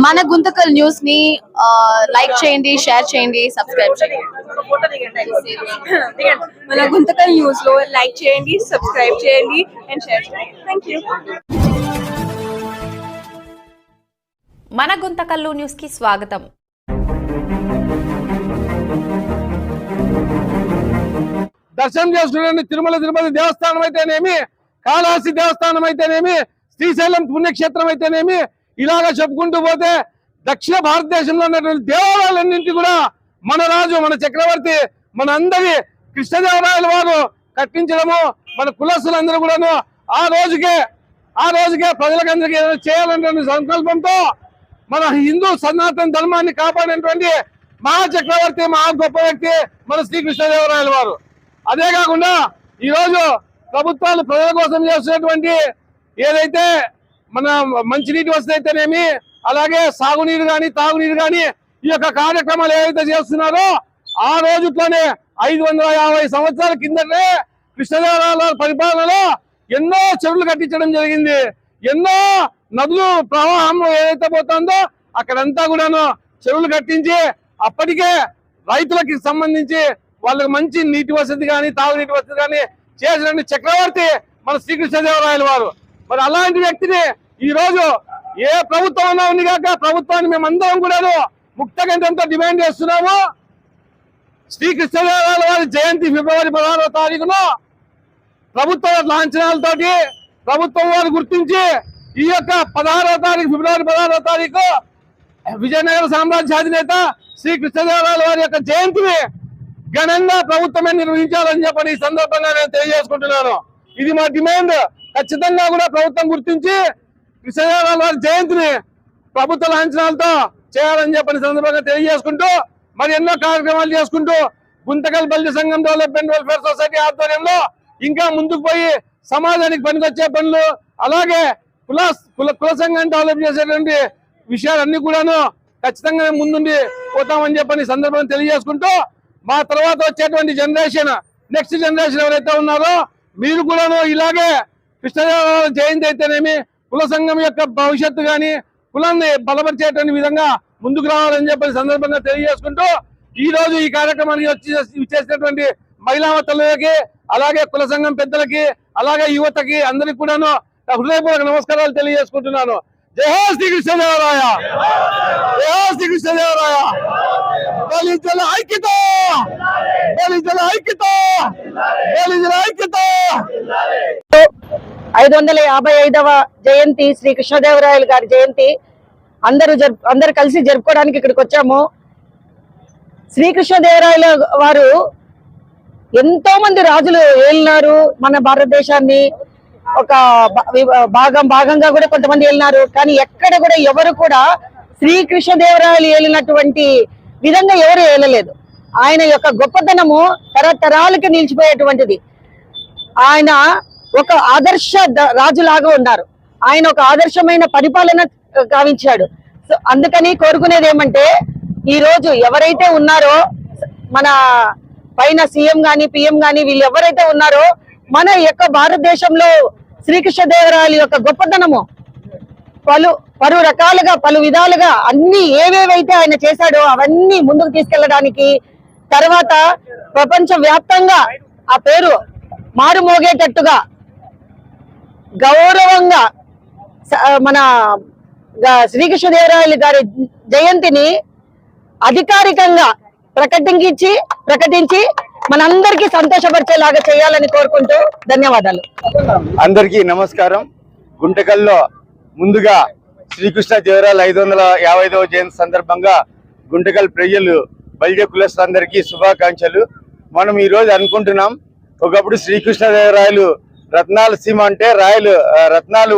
మన గుంతకల్ న్యూస్ ని లైక్ చేయండి, షేర్ చేయండి, సబ్స్క్రైబ్ చేయండి. మన గుంతకల్ న్యూస్ లో లైక్ చేయండి, సబ్స్క్రైబ్ చేయండి అండ్ షేర్ చేయండి. థాంక్యూ. మన గుంతకల్లు న్యూస్ కి స్వాగతం. దర్శనం చేసుకునే తిరుమల తిరుపతి దేవస్థానం అయితేనేమి, కాళహస్తి దేవస్థానం అయితేనేమి, శ్రీశైలం పుణ్యక్షేత్రం అయితేనేమి, ఇలాగా చెప్పుకుంటూ పోతే దక్షిణ భారతదేశంలో ఉన్నటువంటి దేవాలయాలన్నింటి కూడా మన రాజు, మన చక్రవర్తి, మన అందరి కృష్ణదేవరాయల వారు కట్టించడము, మన కులస్తులందరూ కూడాను ఆ రోజుకే ప్రజలకందరికీ చేయాలనే సంకల్పంతో మన హిందూ సనాతన ధర్మాన్ని కాపాడినటువంటి మహా చక్రవర్తి, మహా గొప్ప వ్యక్తి మన శ్రీకృష్ణదేవరాయల వారు. అదే కాకుండా ఈరోజు ప్రభుత్వాలు ప్రజల కోసం చేస్తున్నటువంటి ఏదైతే మన మంచినీటి వసతి అయితేనేమి, అలాగే సాగునీరు కానీ తాగునీరు కానీ ఈ యొక్క కార్యక్రమాలు ఏవైతే చేస్తున్నారో ఆ రోజుట్లోనే 550 సంవత్సరాల కిందనే కృష్ణదేవరాయల పరిపాలనలో ఎన్నో చెరువులు కట్టించడం జరిగింది. ఎన్నో నదులు ప్రవాహం ఏదైతే పోతుందో అక్కడంతా కూడాను చెరువులు కట్టించి అప్పటికే రైతులకి సంబంధించి వాళ్ళకి మంచి నీటి వసతి కానీ తాగునీటి వసతి కానీ చేసినటువంటి చక్రవర్తి మన శ్రీకృష్ణదేవరాయల వారు. మరి అలాంటి వ్యక్తిని ఈ రోజు ఏ ప్రభుత్వం అన్నా ఉంది కాక ప్రభుత్వాన్ని మేమందరం కూడాను ముక్తకంఠంతో డిమాండ్ చేస్తున్నాము. శ్రీకృష్ణదేవరాయల వారి జయంతి ఫిబ్రవరి 16వ తారీఖున ప్రభుత్వ లాంఛనాలతోటి ప్రభుత్వం వారు గుర్తించి ఈ యొక్క ఫిబ్రవరి 16వ తారీఖు విజయనగర సామ్రాజ్యాధినేత శ్రీకృష్ణదేవరాయల వారి యొక్క జయంతిని ఘనంగా ప్రభుత్వమే నిర్వహించాలని చెప్పని ఈ సందర్భంగా నేను తెలియజేసుకుంటున్నాను. ఇది మా డిమాండ్. ఖచ్చితంగా కూడా ప్రభుత్వం గుర్తించి కృష్ణదేవరాయల వారి జయంతిని ప్రభుత్వ లాంఛనాలతో చేయాలని చెప్పని సందర్భంగా తెలియజేసుకుంటూ మరి ఎన్నో కార్యక్రమాలు చేసుకుంటూ గుంతకల్ బల్లి సంఘం డెవలప్మెంట్ వెల్ఫేర్ సొసైటీ ఆధ్వర్యంలో ఇంకా ముందుకు పోయి సమాజానికి పనికొచ్చే పనులు, అలాగే కుల సంఘాన్ని డెవలప్ చేసేటువంటి విషయాలన్నీ కూడాను ఖచ్చితంగా ముందుండి పోతామని చెప్పని సందర్భంగా తెలియజేసుకుంటూ మా తర్వాత వచ్చేటువంటి నెక్స్ట్ జనరేషన్ ఎవరైతే ఉన్నారో మీరు కూడాను ఇలాగే కృష్ణదేవరాయల జయంతి అయితేనేమి కుల సంఘం యొక్క భవిష్యత్తు కానీ కులాన్ని బలపరిచేటువంటి విధంగా ముందుకు రావాలని చెప్పని సందర్భంగా తెలియజేసుకుంటూ ఈ రోజు ఈ కార్యక్రమానికి వచ్చేసినటువంటి మహిళామతలకి, అలాగే కుల సంఘం పెద్దలకి, అలాగే యువతకి అందరికి కూడాను హృదయపూర్వక నమస్కారాలు తెలియజేసుకుంటున్నాను. జై హో శ్రీకృష్ణదేవరాయ, జై హో శ్రీకృష్ణదేవరాయ. దళితుల ఐక్యత, దళితుల ఐక్యత, దళితుల ఐక్యత. 555వ జయంతి శ్రీ కృష్ణదేవరాయలు గారి జయంతి అందరూ కలిసి జరుపుకోవడానికి ఇక్కడికి వచ్చాము. శ్రీకృష్ణదేవరాయల వారు ఎంతో మంది రాజులు ఏలినారు మన భారతదేశాన్ని. ఒక భాగంగా కూడా కొంతమంది ఏలినారు. కానీ ఎక్కడ కూడా ఎవరు కూడా శ్రీకృష్ణదేవరాయలు ఏలినటువంటి విధంగా ఎవరు ఏలలేదు. ఆయన యొక్క గొప్పతనము తరతరాలకి నిలిచిపోయేటువంటిది. ఆయన ఒక ఆదర్శ రాజులాగా ఉన్నారు. ఆయన ఒక ఆదర్శమైన పరిపాలన గావించాడు. సో అందుకని కోరుకునేది ఏమంటే ఈ రోజు ఎవరైతే ఉన్నారో మన పైన సీఎం గాని పిఎం గాని వీళ్ళు ఎవరైతే ఉన్నారో మన యొక్క భారతదేశంలో శ్రీకృష్ణదేవరాయల యొక్క గొప్పతనము పలు రకాలుగా పలు విధాలుగా అన్ని ఏవేవైతే ఆయన చేశాడో అవన్నీ ముందుకు తీసుకెళ్లడానికి, తర్వాత ప్రపంచ వ్యాప్తంగా ఆ పేరు మారుమోగేటట్టుగా గౌరవంగా మన శ్రీకృష్ణదేవరాయలు గారి జయంతిని అధికారికంగా ప్రకటించి మనందరికీ సంతోషపరిచేలాగా చేయాలని కోరుకుంటూ ధన్యవాదాలు. అందరికీ నమస్కారం. గుంటకల్లో ముందుగా శ్రీకృష్ణదేవరాయల 555వ జయంతి సందర్భంగా గుంటకల్ ప్రజలు బల్జ కులస్తులందరికీ శుభాకాంక్షలు. మనం ఈ రోజు అనుకుంటున్నాం, ఒకప్పుడు శ్రీకృష్ణదేవరాయలు రత్నాల సీమ అంటే రత్నాలు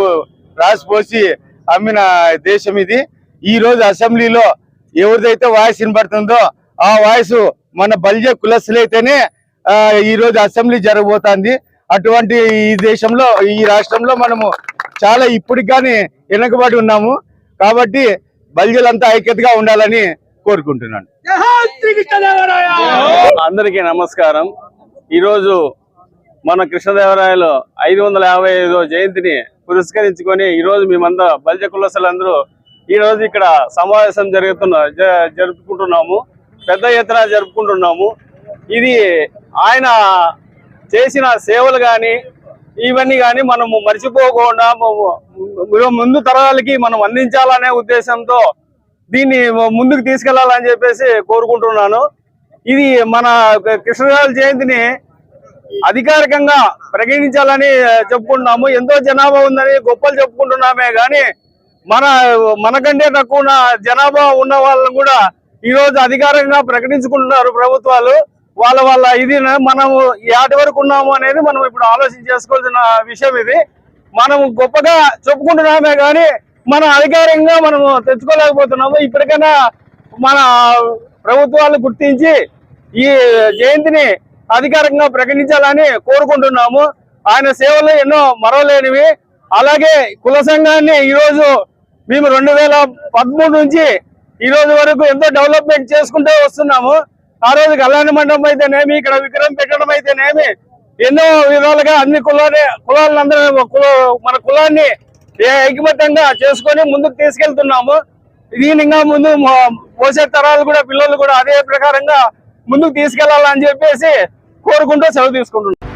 రాసిపోసి అమ్మిన దేశం ఇది. ఈ రోజు అసెంబ్లీలో ఎవరిదైతే వాయిస్ వినబడుతుందో ఆ వాయిస్ మన బల్జ కులస్తులైతేనే ఈ రోజు అసెంబ్లీ జరగబోతోంది. అటువంటి ఈ దేశంలో ఈ రాష్ట్రంలో మనము చాలా ఇప్పటికి కానీ వెనకబడి ఉన్నాము. కాబట్టి బల్జలంతా ఐక్యతగా ఉండాలని కోరుకుంటున్నాను. అందరికీ నమస్కారం. ఈరోజు మన కృష్ణదేవరాయలు 555వ జయంతిని పురస్కరించుకొని ఈరోజు మేమంతా బల్జ కులస్తులందరూ ఈ రోజు ఇక్కడ సమావేశం జరుపుకుంటున్నాము, పెద్ద ఎత్తున జరుపుకుంటున్నాము. ఇది ఆయన చేసిన సేవలు కానీ ఇవన్నీ కానీ మనము మర్చిపోకుండా ముందు తరాలకి మనం అందించాలనే ఉద్దేశంతో దీన్ని ముందుకు తీసుకెళ్లాలని చెప్పేసి కోరుకుంటున్నాను. ఇది మన కృష్ణదేవరాయల జయంతిని అధికారికంగా ప్రకటించాలని చెప్పుకుంటున్నాము. ఎంతో జనాభా ఉందని గొప్పలు చెప్పుకుంటున్నామే కానీ మనకంటే తక్కువ జనాభా ఉన్న వాళ్ళని కూడా ఈ రోజు అధికారికంగా ప్రకటించుకుంటున్నారు ప్రభుత్వాలు. వాళ్ళ ఇది మనము ఏటి వరకు ఉన్నాము అనేది మనం ఇప్పుడు ఆలోచన చేసుకోవాల్సిన విషయం. ఇది మనం గొప్పగా చెప్పుకుంటున్నామే కానీ మనం అధికారికంగా మనము తెచ్చుకోలేకపోతున్నాము. ఇప్పటికైనా మన ప్రభుత్వాలు గుర్తించి ఈ జయంతిని అధికారికంగా ప్రకటించాలని కోరుకుంటున్నాము. ఆయన సేవలు ఎన్నో మరవలేనివి. అలాగే కుల సంఘాన్ని ఈరోజు మేము 2013 నుంచి ఈ రోజు వరకు ఎంతో డెవలప్మెంట్ చేసుకుంటూ వస్తున్నాము. ఆ రోజు కళ్యాణ మండపం అయితేనేమి, ఇక్కడ విగ్రహం పెట్టడం అయితేనేమి, ఎన్నో విధాలుగా అన్ని కులాలందరూ మన కులాన్ని ఐకమత్యంగా చేసుకొని ముందుకు తీసుకెళ్తున్నాము. దీని ఇంకా ముందు భవిష్యత్ తరాలు కూడా పిల్లలు కూడా అదే ప్రకారంగా ముందుకు తీసుకెళ్లాలని చెప్పేసి కోరుకుంటూ సెలవు తీసుకుంటున్నాం.